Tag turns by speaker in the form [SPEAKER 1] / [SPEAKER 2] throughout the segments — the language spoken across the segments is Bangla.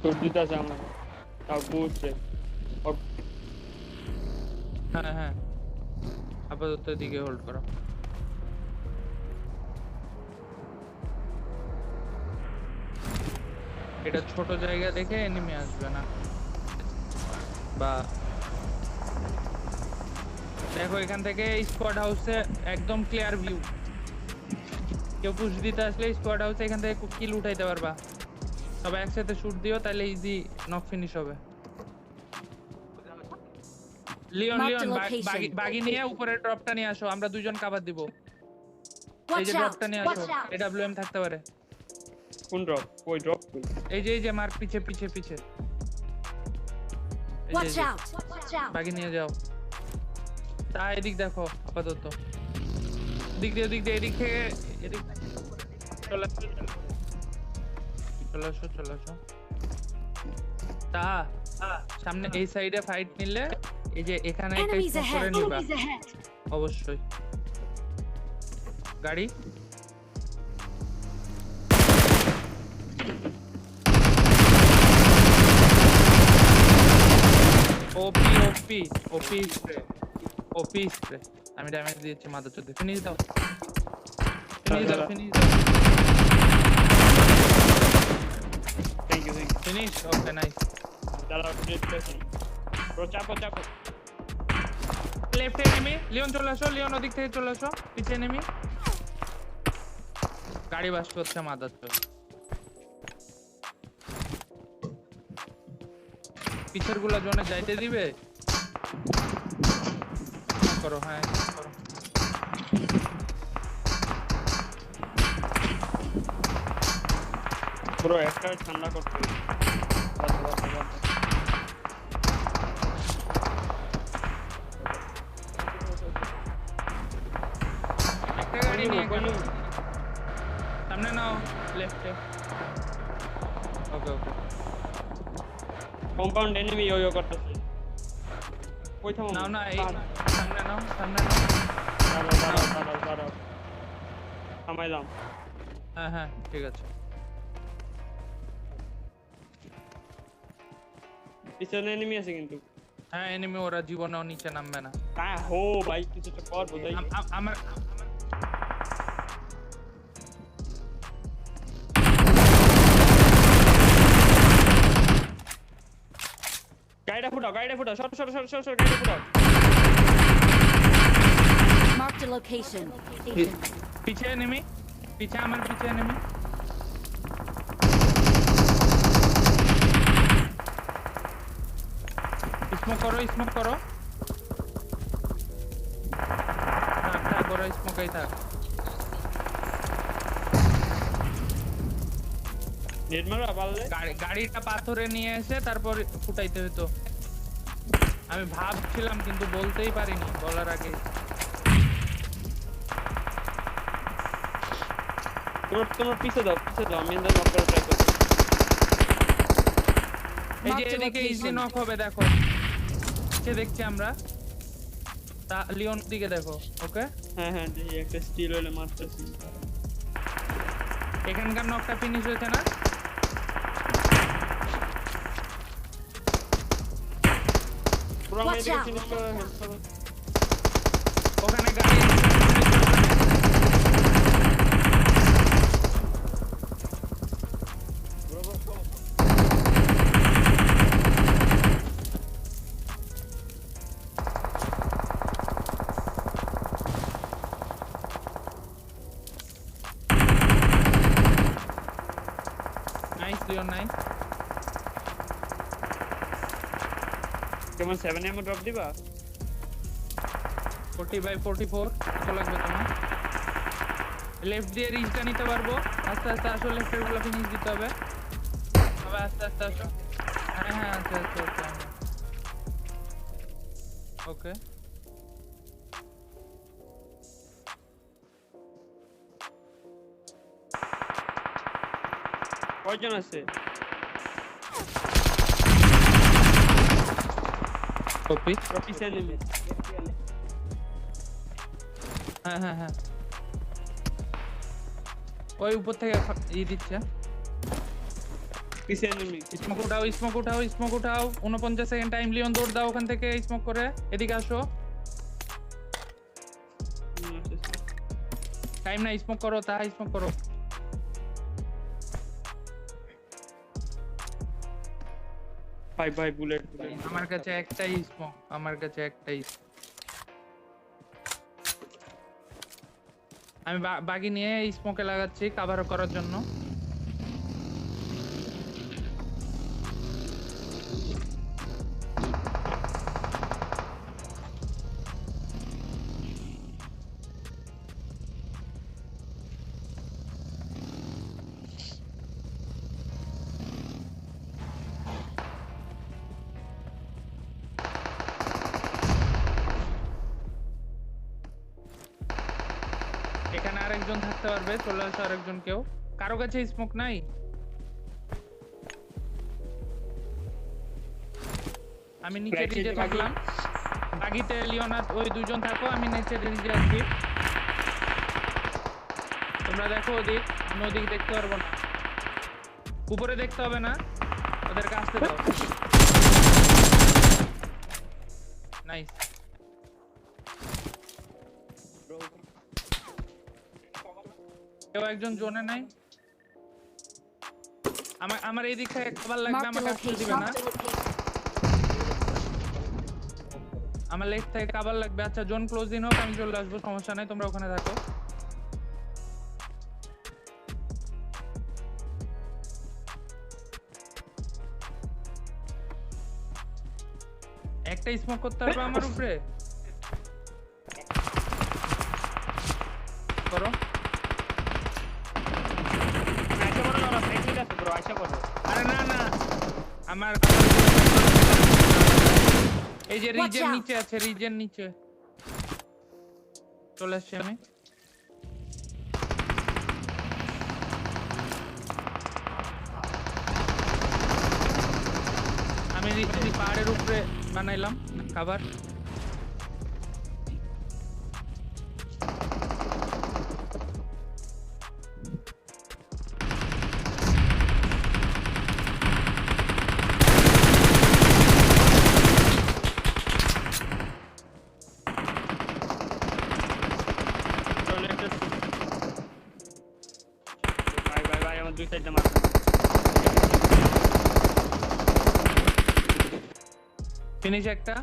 [SPEAKER 1] তোর দিতাছে আমার তাও বুঝছে
[SPEAKER 2] হ্যাঁ হ্যাঁ আপাতত দিকে হোল্ড করো এটা ছোট জায়গা দেখে এনিমি আসবে না বা দেখো এখান থেকে স্কোয়াড হাউসে একদম ক্লিয়ার ভিউ কেউ পুশ দিতে আসলে স্কোয়াড হাউসে এখান থেকে কিল উঠাইতে পারবা সবাই একসাথে শুট দিও তাহলে ইজি নক ফিনিশ হবে লিওন লিওন বাগি নিয়ে উপরে ড্রপটা নিয়ে আসো আমরা দুইজন কভার দিব এই যে ড্রপটা নিয়ে আসো এডব্লিউএম থাকতে পারে
[SPEAKER 1] কোন ড্রপ ওই ড্রপ
[SPEAKER 2] এই যে মার পিছে পিছে পিছে ওয়াচ আউট বাগি নিয়ে যাও তা এদিক দেখো আপাতত দিক দিয়ে এদিক থেকে এদিক চলে আসো তা সামনে এই সাইডে ফাইট নিলে এই যে এখানে একটা স্পট করে নিবা অবশ্যই গাড়ি ওপি স্প্রে আমি ড্যামেজ দিয়েছি মাদার চোদে ফিনিশ দাও
[SPEAKER 1] thank you
[SPEAKER 2] finish okay nice
[SPEAKER 1] দাঁড়াও ব্রো চাপো
[SPEAKER 2] লেফট এনিমি লিওন চলে আসো লিওন ওদিক থেকে চলে আসো পিছে এনিমি গাড়ি বাস করছে মাদার চোদ পিছের গুলা জোনে যাইতে দিবে করো হ্যাঁ করো
[SPEAKER 1] ব্রো একটা ঠান্ডা করতে
[SPEAKER 2] একটা গাড়ি নিয়ে গেল সামনে নাও লেফটে ওকে
[SPEAKER 1] কম্পাউন্ড এনিমি ইয়ো করতেছে কই থামো
[SPEAKER 2] না এই সামনে নাও
[SPEAKER 1] দাঁড়াও থামাইলাম
[SPEAKER 2] হ্যাঁ ঠিক আছে
[SPEAKER 1] পিছনে এনিমি আছে কিন্তু
[SPEAKER 2] হ্যাঁ এনিমি ওরা জীবনেও নিচে নামবে না
[SPEAKER 1] হো ভাই কিছু তো কর বোঝাই
[SPEAKER 2] আমার
[SPEAKER 1] গাড়িটা ফুটাও সর গাড়িটা ফুটাও
[SPEAKER 3] Mark the location.
[SPEAKER 2] পিছে এনিমি আমার পিছে এনিমি স্মোক করো থাক ওরা স্মোকেই থাক
[SPEAKER 1] নেট মারা পারলে
[SPEAKER 2] গাড়িটা পাথরে নিয়ে এসে তারপর ফুটাইতে হতো আমি ভাবছিলাম কিন্তু বলতেই পারিনি বলার আগে
[SPEAKER 1] তোমার পিছে দাও আমি এন্ড নক করে ট্রাই করব
[SPEAKER 2] এই যে এদিকে ইজি নক হবে দেখো নিচে দেখছি আমরা তা লিওন দিকে দেখো ওকে
[SPEAKER 1] হ্যাঁ দেখি একটা স্টিল হলে মারতেছি
[SPEAKER 2] এখানকার নকটা ফিনিশ হয়েছে না
[SPEAKER 1] পুরো আমি এদিকে ফিনিশ করে হেল্প করব
[SPEAKER 2] ওখানে গাড়ি নাইস লিওন নাইস
[SPEAKER 1] কেমন 7 এম ড্রপ দিবা
[SPEAKER 2] 40/44 কত লাগবে তোমার লেফট দিয়ে রিচটা নিতে পারবো আস্তে আসো লেফটের গুলো ফিনিশ দিতে হবে আবার আস্তে আসো হ্যাঁ আচ্ছা ওকে
[SPEAKER 1] কয়জন আছে
[SPEAKER 2] কপি
[SPEAKER 1] পিছনে নেমে
[SPEAKER 2] হ্যাঁ ওই উপর থেকে ই দিচ্ছে
[SPEAKER 1] পিছে এনিমি
[SPEAKER 2] স্মোক উঠাও 49 সেকেন্ড টাইম লিওন দৌড় দাও ওখান থেকে স্মোক করে এদিকে আসো টাইম না স্মোক করো স্মোক করো
[SPEAKER 1] ভাই বুলেট
[SPEAKER 2] আমার কাছে একটাই স্মোক আমি বাগি নিয়ে স্মোকে লাগাচ্ছি কভার করার জন্য এখানে আরেকজন থাকতে পারবে চলে আসো আরেকজন কেউ কারো কাছে স্মোক নাই আমি নিচে রিজে থাকলাম বাগিতে লিওনাত ওই দুজন থাকো আমি নিচে রিজে আছি তোমরা দেখো ওদিক নদী দেখতে পারবো না উপরে দেখতে হবে না ওদেরকে আসতে দাও নাইস কেউ একজন জোনে নাই আমার এই দিক থেকে খাবার লাগবে আমাকে আসতে দিবে না আমার লেগ থেকে খাবার লাগবে আচ্ছা জোন ক্লোজ ইন হোক আমি চলে আসবো সমস্যা নাই তোমরা ওখানে থাকো একটা স্মোক করতে পারবে আমার উপরে করো আরে না আমার এই যে রিজের নিচে আছে রিজের নিচে চলে আসছি আমি রিজের পাহাড়ের উপরে বানাইলাম খাবার ফিনিশ একটা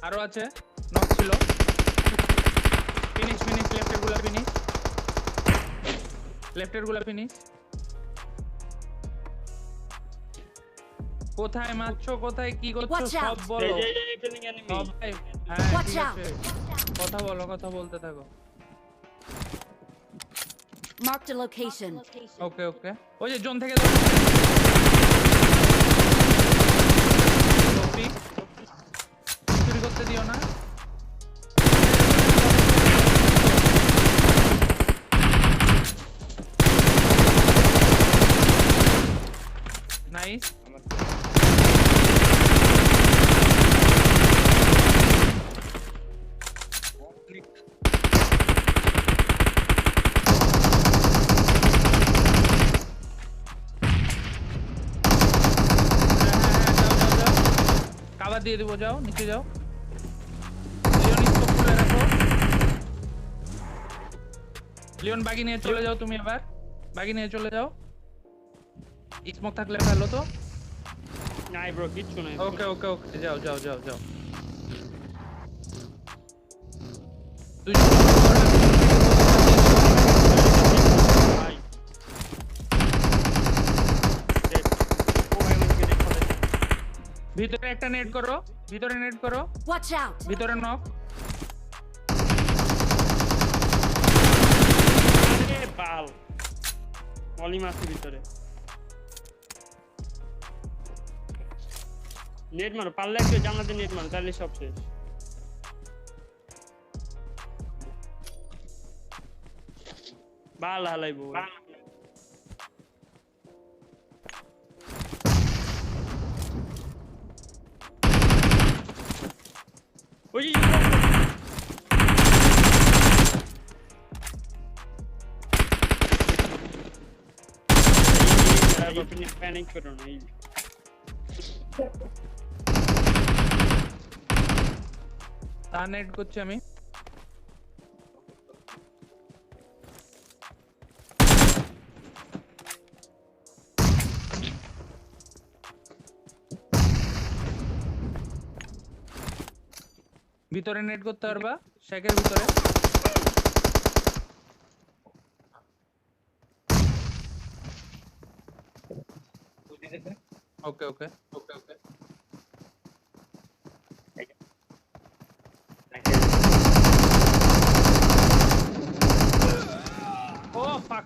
[SPEAKER 2] আরো আছে নক ছিল ফিনিশ লেফটের গুলা ফিনিশ কোথায় মারছো কোথায় কি করছো সব বলো হ্যাঁ ঠিক আছে কথা বলতে থাকো
[SPEAKER 3] Marked a location.
[SPEAKER 2] ওকে ওই যে জোন থেকে চুরি করতে দিও না নাইস দিয়ে দেবো যাও নিচে যাও লিওন স্কোপ খুলে রাখো লিওন বাগি নিয়ে চলে যাও তুমি আবার বাগি নিয়ে চলে যাও স্মোক থাকলে ভালো তো
[SPEAKER 1] নাই ব্রো কিচ্ছু নাই
[SPEAKER 2] ওকে যাও ভিতরে একটা নেট করো
[SPEAKER 3] Watch out.
[SPEAKER 2] ভিতরে নক
[SPEAKER 1] আরে বাল মলি মাসের ভিতরে নেট মারো পারলে একটু জানাতে নেট মারো তাহলে সব শেষ বাল হালাইবো ওই প্যানিক করো না
[SPEAKER 2] তার নেট করছি আমি ভিতরে নেট করতে পারবা শেকের ভিতরে ওকে ওকে ওকে ওকে ও ফাক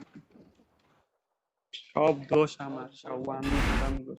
[SPEAKER 4] সব দোষ আমার, সব আমি